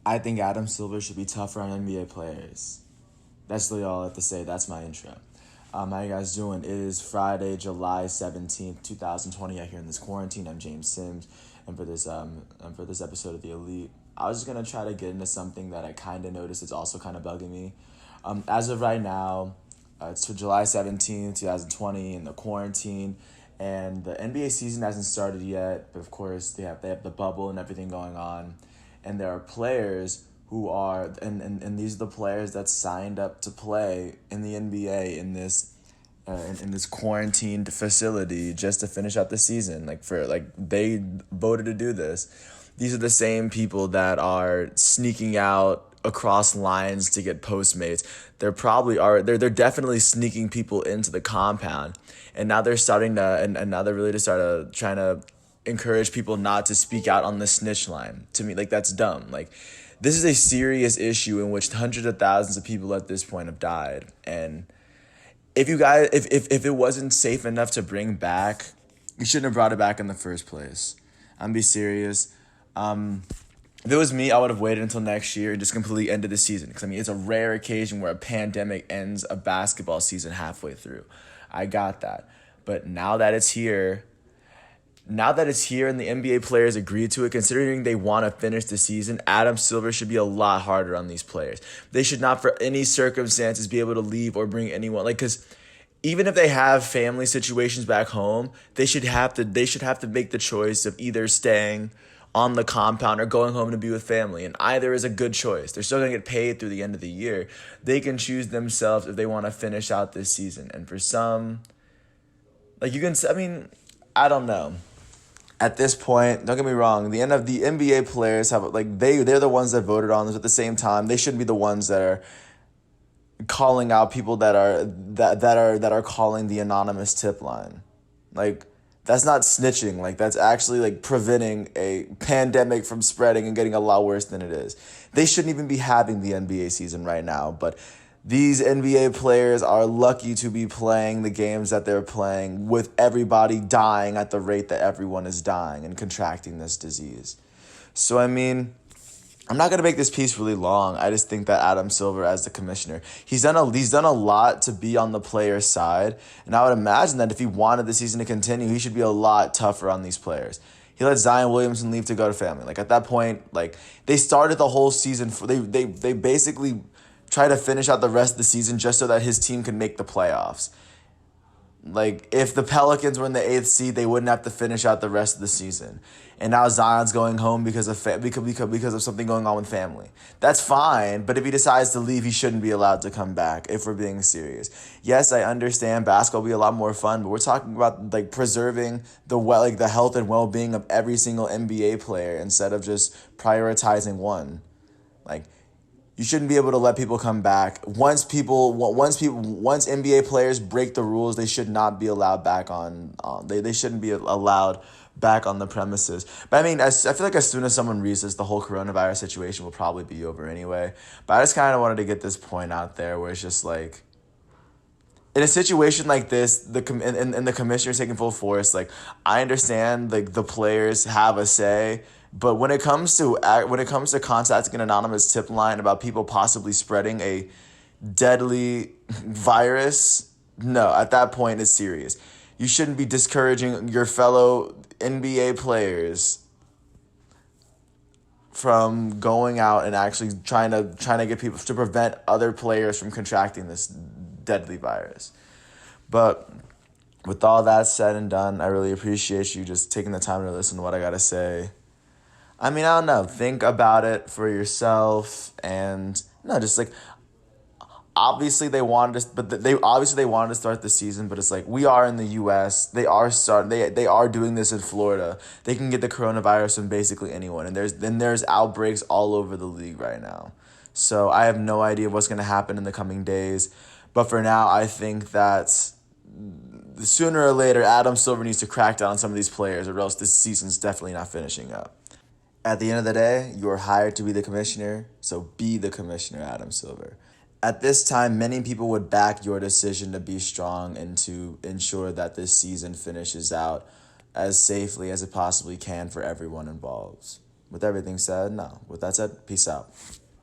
I think Adam Silver should be tougher on NBA players. That's really all I have to say. That's my intro. How you guys doing? It is Friday, July 17th, 2020. Out here in this quarantine, I'm James Sims, and for this episode of The Elite, I was just gonna try to get into something that I kind of noticed is also kind of bugging me. As of right now, it's July 17th, 2020, in the quarantine, and the NBA season hasn't started yet. But of course, they have the bubble and everything going on, and there are players who are and these are the players that signed up to play in the NBA in this quarantined facility just to finish out the season. They voted to do this. These are the same people that are sneaking out across lines to get Postmates. They're definitely sneaking people into the compound. And now they're starting to and now they're really just trying to encourage people not to speak out on the snitch line. To me, that's dumb. This is a serious issue in which hundreds of thousands of people at this point have died. And if it wasn't safe enough to bring back, you shouldn't have brought it back in the first place. I'm be serious. If it was me, I would have waited until next year and just completely ended the season. Because, it's a rare occasion where a pandemic ends a basketball season halfway through. I got that. But now that it's here and the NBA players agreed to it, considering they want to finish the season, Adam Silver should be a lot harder on these players. They should not for any circumstances be able to leave or bring anyone. Because even if they have family situations back home, they should have to make the choice of either staying on the compound or going home to be with family. And either is a good choice. They're still going to get paid through the end of the year. They can choose themselves if they want to finish out this season. And for some, I don't know. At this point, don't get me wrong, the NBA players they're the ones that voted on this. At the same time, they shouldn't be the ones that are calling out people that are calling the anonymous tip line. That's not snitching. That's actually preventing a pandemic from spreading and getting a lot worse than it is. They shouldn't even be having the NBA season right now, but these NBA players are lucky to be playing the games that they're playing with everybody dying at the rate that everyone is dying and contracting this disease. So, I'm not going to make this piece really long. I just think that Adam Silver, as the commissioner, he's done a lot to be on the player's side. And I would imagine that if he wanted the season to continue, he should be a lot tougher on these players. He let Zion Williamson leave to go to family. At that point, they started the whole season. They basically try to finish out the rest of the season just so that his team can make the playoffs. If the Pelicans were in the 8th seed, they wouldn't have to finish out the rest of the season. And now Zion's going home because of something going on with family. That's fine, but if he decides to leave, he shouldn't be allowed to come back, if we're being serious. Yes, I understand basketball will be a lot more fun, but we're talking about preserving the health and well-being of every single NBA player instead of just prioritizing one. You shouldn't be able to let people come back. Once NBA players break the rules, they should not be allowed back they shouldn't be allowed back on the premises. But I feel like as soon as someone reads this, the whole coronavirus situation will probably be over anyway. But I just kind of wanted to get this point out there where it's just in a situation like this, the commissioner's taking full force. I understand the players have a say. But when it comes to contacting an anonymous tip line about people possibly spreading a deadly virus, no, at that point it's serious. You shouldn't be discouraging your fellow NBA players from going out and actually trying to get people to prevent other players from contracting this deadly virus. But with all that said and done, I really appreciate you just taking the time to listen to what I gotta say. I don't know. Think about it for yourself, and obviously they wanted to, but they wanted to start the season. But it's we are in the U.S. They are doing this in Florida. They can get the coronavirus from basically anyone, and there's outbreaks all over the league right now. So I have no idea what's going to happen in the coming days, but for now, I think that sooner or later, Adam Silver needs to crack down on some of these players, or else this season's definitely not finishing up. At the end of the day, you are hired to be the commissioner, so be the commissioner, Adam Silver. At this time, many people would back your decision to be strong and to ensure that this season finishes out as safely as it possibly can for everyone involved. With everything said, no. With that said, peace out.